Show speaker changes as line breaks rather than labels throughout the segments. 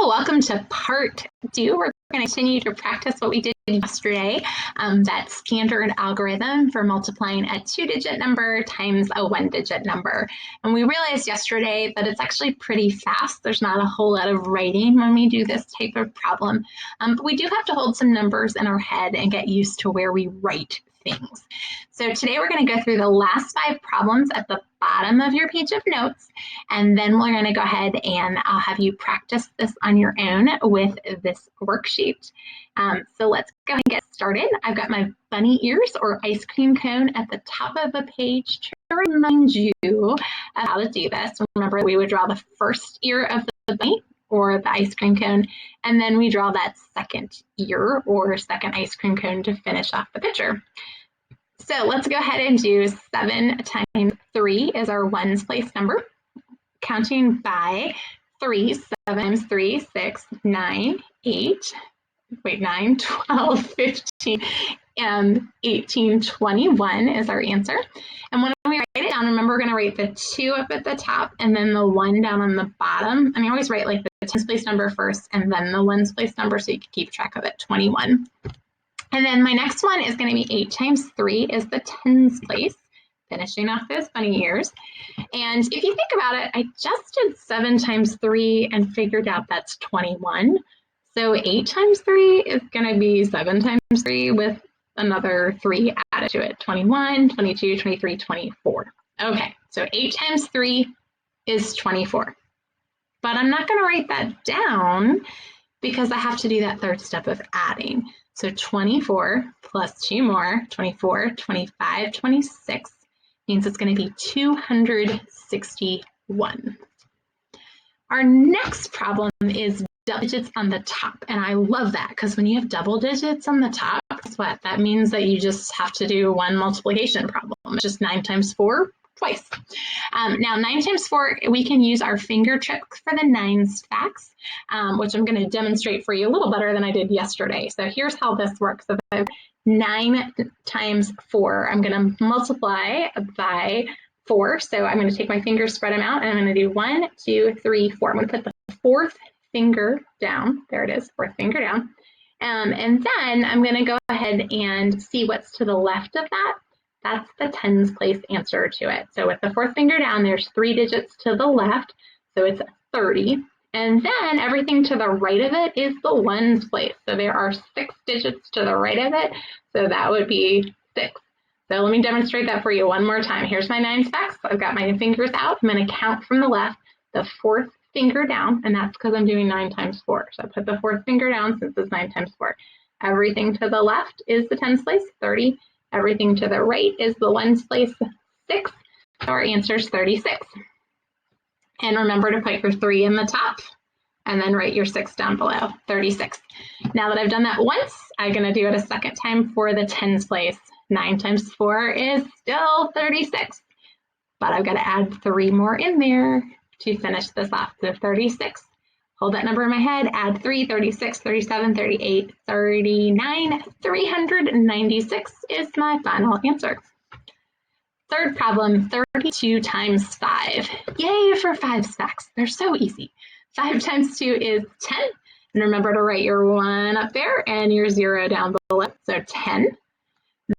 welcome to part 2. We're going to continue to practice what we did yesterday, that standard algorithm for multiplying a 2-digit number times a 1-digit number. And we realized yesterday that it's actually pretty fast. There's not a whole lot of writing when we do this type of problem, but we do have to hold some numbers in our head and get used to where we write things. So today we're going to go through the last 5 problems at the bottom of your page of notes, and then we're going to go ahead and I'll have you practice this on your own with this worksheet. So let's go ahead and get started. I've got my bunny ears or ice cream cone at the top of the page to remind you of how to do this. Remember, we would draw the first ear of the bunny or the ice cream cone, and then we draw that second ear or second ice cream cone to finish off the picture. So let's go ahead and do 7 times 3 is our ones place number. Counting by 3, 7 times 3, 6, 9, 9, 12, 15, and 18, 21 is our answer. And when we write it down, remember we're going to write the 2 up at the top and then the 1 down on the bottom. I always write like the tens place number first and then the ones place number so you can keep track of it, 21. And then my next one is going to be 8 times 3 is the tens place, finishing off those bunny ears. And if you think about it, I just did 7 times 3 and figured out that's 21. So 8 times 3 is going to be 7 times 3 with another 3 added to it, 21, 22, 23, 24. Okay, so 8 times 3 is 24. But I'm not going to write that down because I have to do that third step of adding. So 24 plus 2 more, 24, 25, 26 means it's going to be 261. Our next problem is double digits on the top, and I love that because when you have double digits on the top, guess what? That means that you just have to do one multiplication problem. It's just 9 times 4 twice. Now 9 times 4, we can use our finger trick for the nines facts, which I'm going to demonstrate for you a little better than I did yesterday. So here's how this works. So 9 times 4, I'm going to multiply by 4. So I'm going to take my fingers, spread them out, and I'm going to do 1, 2, 3, 4. I'm going to put the 4th finger down. There it is, 4th finger down. And then I'm going to go ahead and see what's to the left of that. That's the tens place answer to it. So with the 4th finger down, there's 3 digits to the left, so it's 30. And then everything to the right of it is the ones place. So there are 6 digits to the right of it, so that would be 6. So let me demonstrate that for you one more time. Here's my nines facts. I've got my fingers out. I'm going to count from the left, the 4th finger down, and that's because I'm doing 9 times 4. So I put the 4th finger down since it's 9 times 4. Everything to the left is the tens place, 30. Everything to the right is the ones place, 6. So our answer is 36. And remember to put your 3 in the top and then write your 6 down below, 36. Now that I've done that once, I'm going to do it a second time for the tens place. 9 times 4 is still 36, but I've got to add 3 more in there to finish this off. So 36. Hold that number in my head, add 3, 36, 37, 38, 39, 396 is my final answer. Third problem, 32 times 5. Yay for 5 facts. They're so easy. 5 times 2 is 10. And remember to write your 1 up there and your 0 down below. So 10.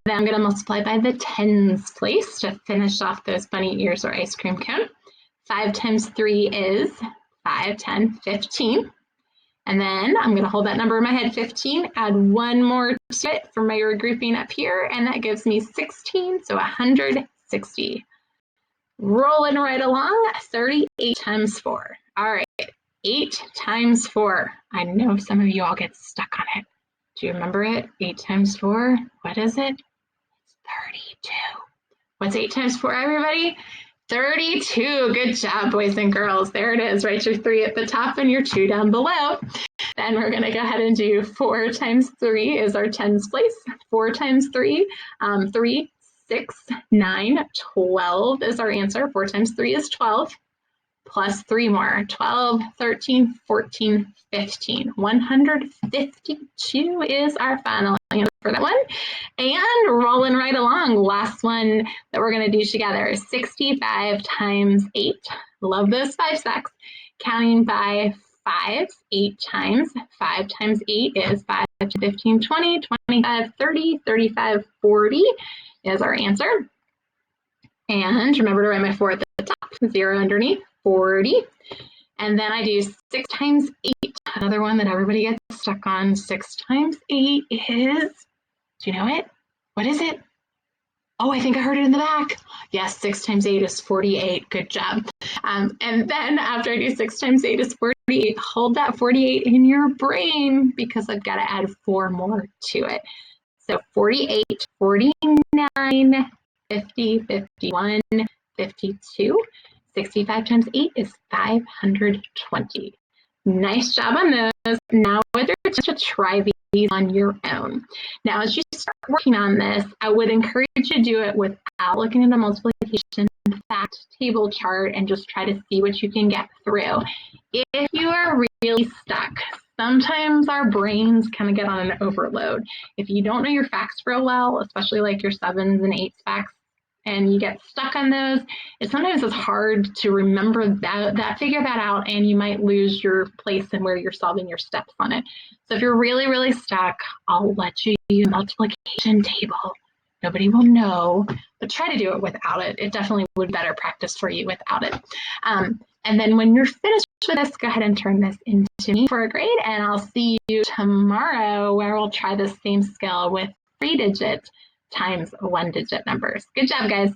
Then I'm going to multiply by the tens place to finish off those bunny ears or ice cream cone. 5 times 3 is 5, 10, 15. And then I'm going to hold that number in my head, 15, add 1 more to it for my regrouping up here, and that gives me 16, so 160. Rolling right along, 38 times 4. All right, 8 times 4. I know some of you all get stuck on it. Do you remember it? 8 times 4, what is it? It's 32. What's 8 times 4, everybody? 32. Good job, boys and girls. There it is. Write your 3 at the top and your 2 down below. Then we're going to go ahead and do 4 times 3 is our tens place. 4 times 3, 3, 6, 9, 12 is our answer. 4 times 3 is 12. Plus 3 more, 12, 13, 14, 15. 152 is our final answer for that one. And rolling right along, last one that we're going to do together is 65 times 8. Love those 5 stacks. Counting by fives 8 times. 5 times 8 is 5 to 15, 20, 25, 30, 35, 40 is our answer. And remember to write my 4 at the top, 0 underneath, 40. And then I do 6 times 8. Another one that everybody gets stuck on. 6 times 8 is, do you know it? What is it? Oh, I think I heard it in the back. Yes, 6 times 8 is 48. Good job. And then after I do 6 times 8 is 48, hold that 48 in your brain because I've got to add 4 more to it. So 48, 49, 50, 51, 52. 65 times 8 is 520. Nice job on those. Now it's your chance to try these on your own. Now, as you start working on this, I would encourage you to do it without looking at the multiplication fact table chart and just try to see what you can get through. If you are really stuck, sometimes our brains kind of get on an overload. If you don't know your facts real well, especially like your 7s and 8s facts, and you get stuck on those, sometimes it's hard to remember that figure that out, and you might lose your place in where you're solving your steps on it. So if you're really, really stuck, I'll let you use a multiplication table. Nobody will know, but try to do it without it. It definitely would be better practice for you without it. And then when you're finished with this, go ahead and turn this into me for a grade, and I'll see you tomorrow where we'll try the same skill with 3-digit times 1-digit numbers. Good job, guys.